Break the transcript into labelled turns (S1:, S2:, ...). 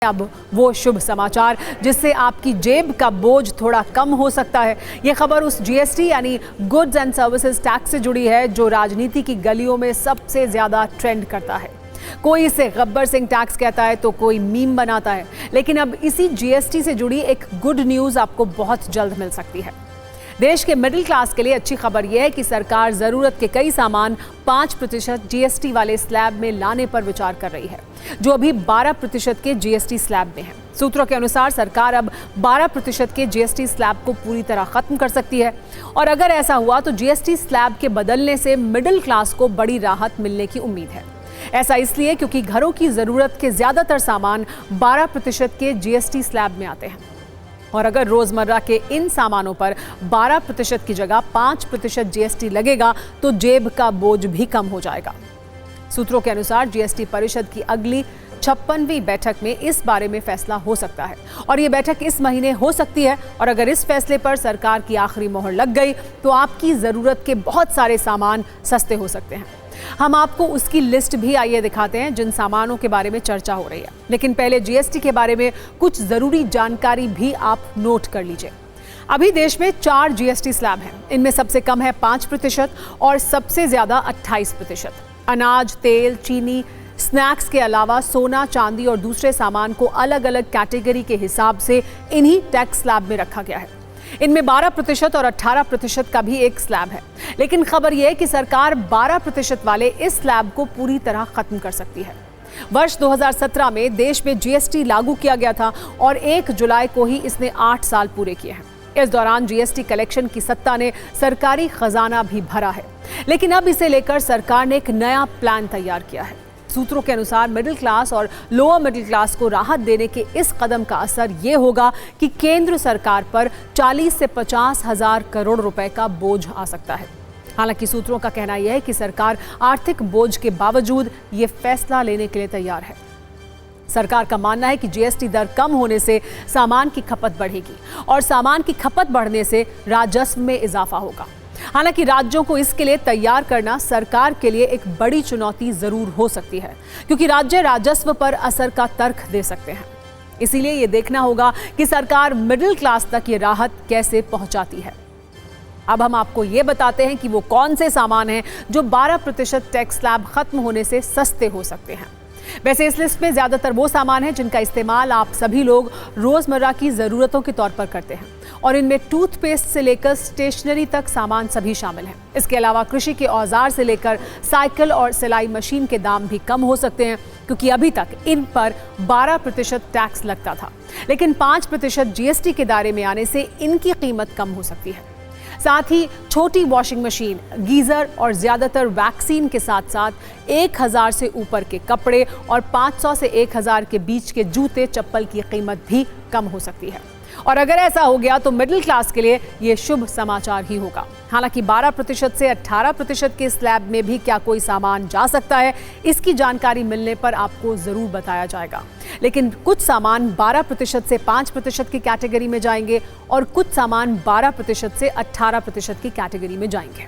S1: अब वो शुभ समाचार जिससे आपकी जेब का बोझ थोड़ा कम हो सकता है। ये खबर उस जीएसटी यानी गुड्स एंड सर्विसेज टैक्स से जुड़ी है जो राजनीति की गलियों में सबसे ज्यादा ट्रेंड करता है। कोई इसे गब्बर सिंह टैक्स कहता है तो कोई मीम बनाता है, लेकिन अब इसी जीएसटी से जुड़ी एक गुड न्यूज आपको बहुत जल्द मिल सकती है। देश के मिडिल क्लास के लिए अच्छी खबर यह है कि सरकार जरूरत के कई सामान 5% जीएसटी वाले स्लैब में लाने पर विचार कर रही है, जो अभी 12% के जीएसटी स्लैब में है। सूत्रों के अनुसार सरकार अब 12% के जीएसटी स्लैब को पूरी तरह खत्म कर सकती है, और अगर ऐसा हुआ तो जीएसटी स्लैब के बदलने से मिडिल क्लास को बड़ी राहत मिलने की उम्मीद है। ऐसा इसलिए क्योंकि घरों की जरूरत के ज्यादातर सामान 12% के जीएसटी स्लैब में आते हैं, और अगर रोजमर्रा के इन सामानों पर 12% की जगह 5% जीएसटी लगेगा तो जेब का बोझ भी कम हो जाएगा। सूत्रों के अनुसार जीएसटी परिषद की अगली 56वीं बैठक में इस बारे में फैसला हो सकता है, और ये बैठक इस महीने हो सकती है। और अगर इस फैसले पर सरकार की आखिरी मोहर लग गई तो आपकी जरूरत के बहुत सारे सामान सस्ते हो सकते हैं। हम आपको उसकी लिस्ट भी आइए दिखाते हैं जिन सामानों के बारे में चर्चा हो रही है, लेकिन पहले जीएसटी के बारे में कुछ जरूरी जानकारी भी आप नोट कर लीजिए। अभी देश में 4 जीएसटी स्लैब हैं। इनमें सबसे कम है 5% और सबसे ज्यादा 28%। अनाज, तेल, चीनी, स्नैक्स के अलावा सोना, चांदी और दूसरे सामान को अलग अलग कैटेगरी के हिसाब से इन्हीं टैक्स स्लैब में रखा गया है। इनमें 12% और 18% का भी एक स्लैब है, लेकिन खबर यह है कि सरकार 12% वाले इस स्लैब को पूरी तरह खत्म कर सकती है। वर्ष 2017 में देश में जीएसटी लागू किया गया था और 1 जुलाई को ही इसने 8 साल पूरे किए हैं। इस दौरान जीएसटी कलेक्शन की सत्ता ने सरकारी खजाना भी भरा है, लेकिन अब इसे लेकर सरकार ने एक नया प्लान तैयार किया है। सूत्रों के अनुसार मिडिल क्लास और लोअर मिडिल क्लास को राहत देने के इस कदम का असर ये होगा कि केंद्र सरकार पर 40 से 50 हजार करोड़ रुपए का बोझ आ सकता है। हालांकि सूत्रों का कहना यह है कि सरकार आर्थिक बोझ के बावजूद ये फैसला लेने के लिए तैयार है। सरकार का मानना है कि जीएसटी दर कम होने से सामान की खपत बढ़ेगी, और सामान की खपत बढ़ने से राजस्व में इजाफा होगा। हालांकि राज्यों को इसके लिए तैयार करना सरकार के लिए एक बड़ी चुनौती जरूर हो सकती है, क्योंकि राज्य राजस्व पर असर का तर्क दे सकते हैं। इसीलिए ये देखना होगा कि सरकार मिडिल क्लास तक ये राहत कैसे पहुंचाती है। अब हम आपको ये बताते हैं कि वो कौन से सामान हैं जो 12% टैक्स स्लैब खत्म होने से सस्ते हो सकते हैं। वैसे इस लिस्ट में ज्यादातर वो सामान हैं जिनका इस्तेमाल आप सभी लोग रोजमर्रा की जरूरतों के तौर पर करते हैं, और इनमें टूथपेस्ट से लेकर स्टेशनरी तक सामान सभी शामिल हैं। इसके अलावा कृषि के औजार से लेकर साइकिल और सिलाई मशीन के दाम भी कम हो सकते हैं, क्योंकि अभी तक इन पर 12% टैक्स लगता था, लेकिन 5% जीएसटी के दायरे में आने से इनकी कीमत कम हो सकती है। साथ ही छोटी वॉशिंग मशीन, गीजर और ज्यादातर वैक्सीन के साथ साथ 1000 से ऊपर के कपड़े और 500 से 1000 के बीच के जूते चप्पल की कीमत भी कम हो सकती है। और अगर ऐसा हो गया तो मिडिल क्लास के लिए ये शुभ समाचार ही होगा। हालांकि 12% से 18% के स्लैब में भी क्या कोई सामान जा सकता है, इसकी जानकारी मिलने पर आपको जरूर बताया जाएगा। लेकिन कुछ सामान 12% से 5% की कैटेगरी में जाएंगे, और कुछ सामान 12% से 18% की कैटेगरी में जाएंगे।